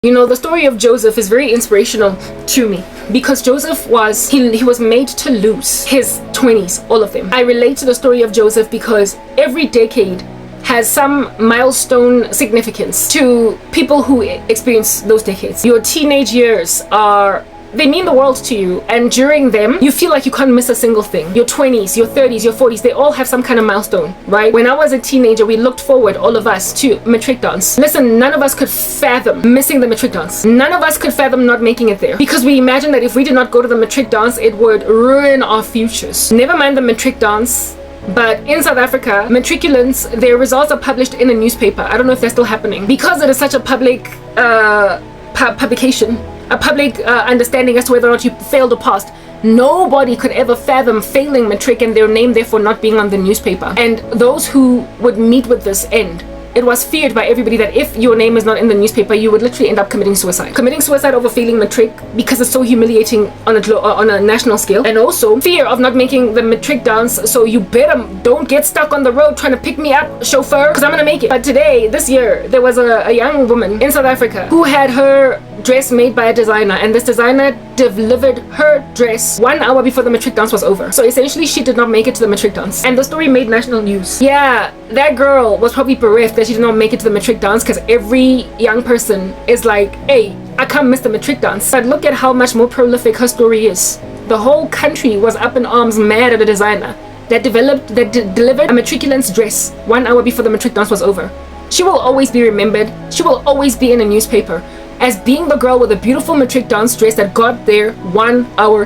You know, the story of Joseph is very inspirational to me because Joseph was made to lose his 20s, all of them. I relate to the story of Joseph because every decade has some milestone significance to people who experience those decades. Your teenage years they mean the world to you, and during them you feel like you can't miss a single thing. Your 20s, your 30s, your 40s, they all have some kind of milestone, right? When I was a teenager, we looked forward, all of us, to matric dance. Listen, none of us could fathom missing the matric dance. None of us could fathom not making it there because we imagined that if we did not go to the matric dance, it would ruin our futures. Never mind the matric dance, but in South Africa, matriculants, their results are published in a newspaper. I don't know if they're still happening because it is such a public publication, a public understanding as to whether or not you failed or passed. Nobody could ever fathom failing matric and their name therefore not being on the newspaper. And those who would meet with this end, it was feared by everybody that if your name is not in the newspaper, you would literally end up committing suicide. Committing suicide over failing matric because it's so humiliating on a national scale. And also fear of not making the matric dance, so you better don't get stuck on the road trying to pick me up, chauffeur, because I'm gonna make it. But today, this year, there was a young woman in South Africa who had her dress made by a designer, and this designer delivered her dress 1 hour before the matric dance was over. So essentially she did not make it to the matric dance, and the story made national news. Yeah, that girl was probably bereft that she did not make it to the matric dance because every young person is like, hey, I can't miss the matric dance. But look at how much more prolific her story is. The whole country was up in arms mad at a designer that delivered a matriculant's dress 1 hour before the matric dance was over. She will always be remembered. She will always be in a newspaper as being the girl with a beautiful matric dance dress that got there 1 hour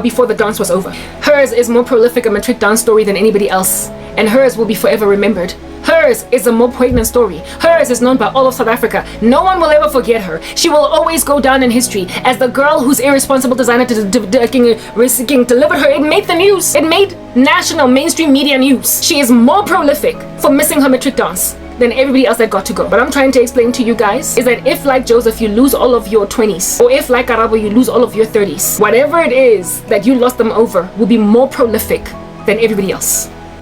before the dance was over. Hers is more prolific a matric dance story than anybody else, and hers will be forever remembered. Hers is a more poignant story. Hers is known by all of South Africa. No one will ever forget her. She will always go down in history as the girl whose irresponsible designer delivered her. It made the news. It made national mainstream media news. She is more prolific for missing her matric dance than everybody else that got to go. But I'm trying to explain to you guys is that if like Joseph you lose all of your 20s, or if like Karabo you lose all of your 30s, whatever it is that you lost them over will be more prolific than everybody else.